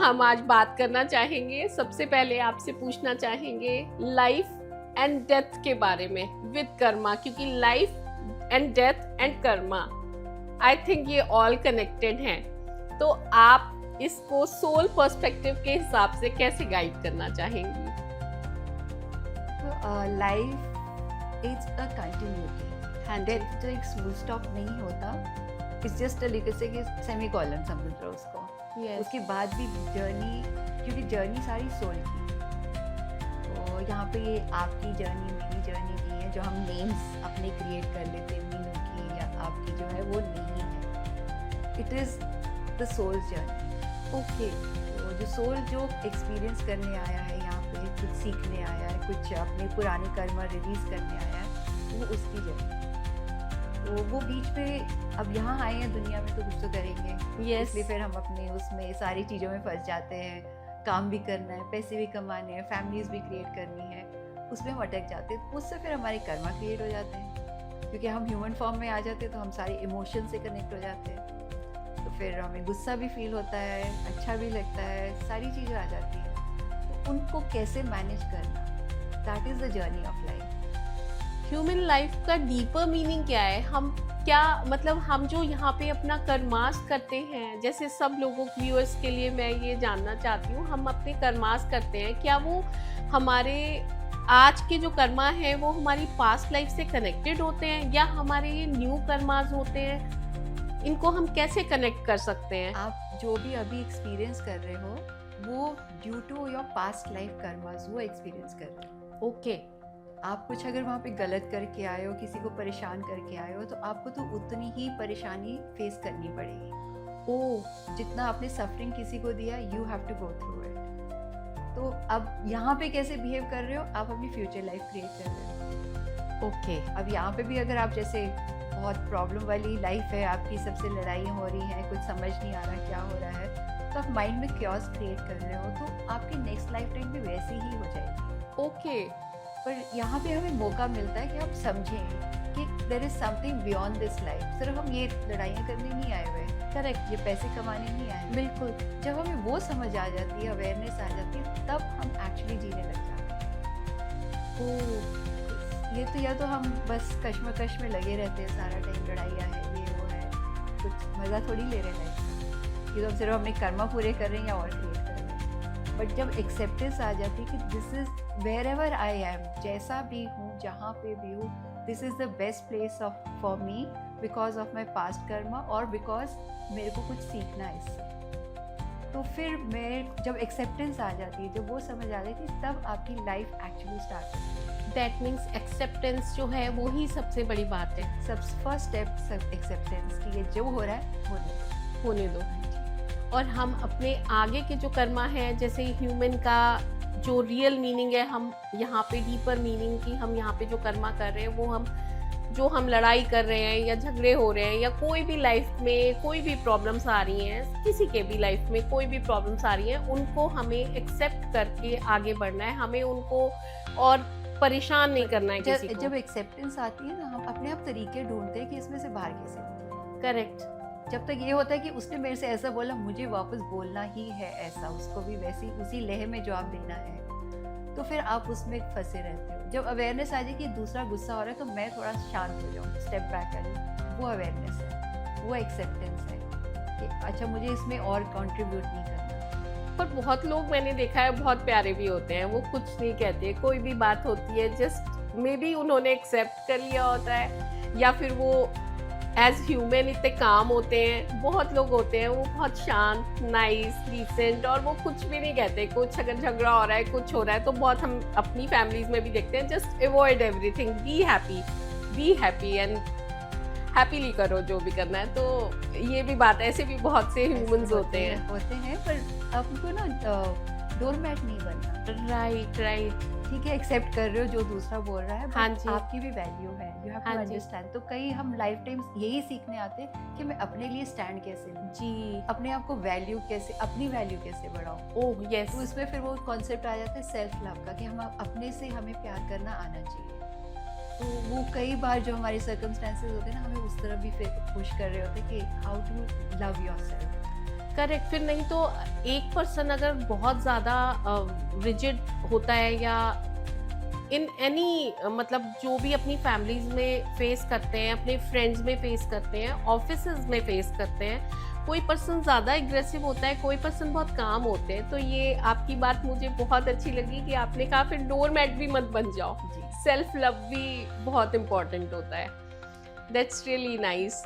हम आज बात करना चाहेंगे, सबसे पहले आपसे पूछना चाहेंगे लाइफ एंड डेथ के बारे में विद कर्मा, क्योंकि life and death and Karma I think ये ऑल कनेक्टेड हैं। तो आप इसको सोल पर्सपेक्टिव के हिसाब से कैसे गाइड करना चाहेंगी? Life is a continuity, death तो एक फुल स्टॉप नहीं होता, इट्स जस्ट कि सेमी कॉलन समझ लो उसको। Yes. उसके बाद भी जर्नी, क्योंकि जर्नी सारी सोल की, तो यहाँ पे ये आपकी जर्नी मेरी जर्नी नहीं है जो हम नेम्स अपने क्रिएट कर लेते हैं, मीनू की या आपकी जो है वो नहीं है, it is the soul's journey. Okay, तो जो सोल जो एक्सपीरियंस करने आया है यहाँ पे, कुछ सीखने आया है, कुछ अपने पुराने कर्म रिलीज करने आया है, वो उसकी जर्नी। तो वो बीच में अब यहाँ आए हैं दुनिया में तो कुछ तो करेंगे, Yes. इसलिए फिर हम अपने उसमें सारी चीज़ों में फंस जाते हैं, काम भी करना है, पैसे भी कमाने हैं, फैमिलीज भी क्रिएट करनी है, उसमें हम अटक जाते हैं। उससे फिर हमारे कर्मा क्रिएट हो जाते हैं, क्योंकि हम ह्यूमन फॉर्म में आ जाते हैं तो हम सारे इमोशन से कनेक्ट हो जाते हैं, तो फिर हमें गुस्सा भी फील होता है, अच्छा भी लगता है, सारी चीज़ें आ जाती हैं। तो उनको कैसे मैनेज करना, that is the journey of life. Human life का डीपर मीनिंग क्या है? हम क्या मतलब हम जो यहाँ पे अपना कर्मास करते हैं, जैसे सब लोगों व्यूअर्स के लिए मैं ये जानना चाहती हूँ, हम अपने कर्मास करते हैं, क्या वो हमारे आज के जो कर्मा है वो हमारी पास्ट लाइफ से कनेक्टेड होते हैं या हमारे ये न्यू कर्मास होते हैं? इनको हम कैसे कनेक्ट कर सकते हैं? आप जो भी अभी एक्सपीरियंस कर रहे हो वो due to your past life karmas वो एक्सपीरियंस कर रहे हो। ओके, आप कुछ अगर वहाँ पे गलत करके आए हो, किसी को परेशान करके आए हो, तो आपको तो उतनी ही परेशानी फेस करनी पड़ेगी। ओह, जितना आपने सफरिंग किसी को दिया, you have to go through it. तो अब यहाँ पे कैसे बिहेव कर रहे हो, आप अपनी फ्यूचर लाइफ क्रिएट कर रहे हो। ओके, अब यहाँ पे भी अगर आप जैसे बहुत प्रॉब्लम वाली लाइफ है आपकी, सबसे लड़ाइयाँ हो रही हैं, कुछ समझ नहीं आ रहा क्या हो रहा है, तो आप माइंड में क्योस क्रिएट कर रहे हो, तो आपकी नेक्स्ट लाइफ टाइम भी वैसी ही हो जाएगी। ओके, पर यहाँ पे हमें मौका मिलता है कि हम समझें कि there is something beyond this life. सिर्फ हम ये लड़ाइयाँ करने नहीं आए हुए, करेक्ट, ये पैसे कमाने नहीं आए हुए। बिल्कुल। जब हमें वो समझ आ जाती है, अवेयरनेस आ जाती है, तब हम एक्चुअली जीने लग जाते हैं। ओह, ये तो या तो हम बस कश्मकश में लगे रहते हैं सारा टाइम, लड़ाइयाँ है, ये वो है, कुछ मज़ा थोड़ी ले रहे हैं। ये तो सिर्फ अपने कर्मा पूरे कर रहे हैं या और क्रिएट कर रहे हैं। बट जब एक्सेप्टेंस आ जाती है कि this is wherever I am, जैसा भी हूँ, जहाँ पे भी हूँ, this is the best place of for me because of my past karma और बिकॉज मेरे को कुछ सीखना है इससे। तो फिर मैं जब एक्सेप्टेंस आ जाती है, जब वो समझ आ जाती है, तब आपकी लाइफ एक्चुअली स्टार्ट होती है। दैट मीन्स एक्सेप्टेंस जो है वो ही सबसे बड़ी बात है। सब फर्स्ट स्टेप एक्सेप्टेंस कि ये जो हो रहा है होने दो, और हम अपने आगे के जो कर्मा है, जैसे ह्यूमन का जो रियल मीनिंग है, हम यहाँ पे डीपर मीनिंग की हम यहाँ पे जो कर्मा कर रहे हैं वो हम लड़ाई कर रहे हैं या झगड़े हो रहे हैं या कोई भी लाइफ में कोई भी प्रॉब्लम्स आ रही हैं, किसी के भी लाइफ में कोई भी प्रॉब्लम्स आ रही हैं, उनको हमें एक्सेप्ट करके आगे बढ़ना है, हमें उनको और परेशान नहीं करना है किसी को। जब एक्सेप्टेंस आती है ना, हम अपने आप तरीके ढूंढते हैं कि इसमें से बाहर कैसे निकलें। करेक्ट, जब तक ये होता है कि उसने मेरे से ऐसा बोला, मुझे वापस बोलना ही है ऐसा, उसको भी वैसी उसी लहर में जवाब देना है, तो फिर आप उसमें फंसे रहते हो। जब अवेयरनेस आ जाए कि दूसरा गुस्सा हो रहा है, तो मैं थोड़ा शांत हो जाऊँ, स्टेप बैक करूँ, वो अवेयरनेस है, वो एक्सेप्टेंस है कि अच्छा मुझे इसमें और कंट्रीब्यूट नहीं करना। पर बहुत लोग मैंने देखा है बहुत प्यारे भी होते हैं, वो कुछ नहीं कहते, कोई भी बात होती है जस्ट मे बी उन्होंने एक्सेप्ट कर लिया होता है, या फिर वो एज ह्यूमन इतने काम होते हैं। बहुत लोग होते हैं वो बहुत शांत, नाइस, डिसेंट, और वो कुछ भी नहीं कहते। कुछ अगर झगड़ा हो रहा है, कुछ हो रहा है, तो बहुत हम अपनी फैमिलीज में भी देखते हैं, just avoid everything, be happy and happily करो जो भी करना है। तो ये भी बात, ऐसे भी बहुत से ह्यूमंस होते हैं। पर आपको ना डोरमैट नहीं बनना। राइट, ठीक है, एक्सेप्ट कर रहे हो जो दूसरा बोल रहा है, हाँ जी, आपकी भी वैल्यू है, यू हैव टू अंडरस्टैंड। तो कई हम लाइफ टाइम यही सीखने आते हैं कि मैं अपने लिए स्टैंड कैसे लूं, जी, अपने आप को वैल्यू कैसे, अपनी वैल्यू कैसे बढ़ाऊं। ओह यस, तो इसमें फिर वो कॉन्सेप्ट आ जाता है सेल्फ लव का, कि हम अपने से हमें प्यार करना आना चाहिए। तो वो कई बार जो हमारे सर्कमस्टेंसेस होते हैं ना, हमें उस तरफ भी फिर पुश कर रहे होते हैं कि how to love yourself. Correct, फिर नहीं तो एक पर्सन अगर बहुत ज़्यादा रिजिड होता है या इन एनी मतलब जो भी अपनी फैमिलीज में फेस करते हैं, अपने फ्रेंड्स में फेस करते हैं, ऑफिसेज में फेस करते हैं, कोई पर्सन ज़्यादा एग्रेसिव होता है, कोई पर्सन बहुत काम होते हैं। तो ये आपकी बात मुझे बहुत अच्छी लगी कि आपने कहा फिर डोर मैट भी मत बन जाओ, जी। सेल्फ लव भी बहुत इम्पोर्टेंट होता है। That's really nice.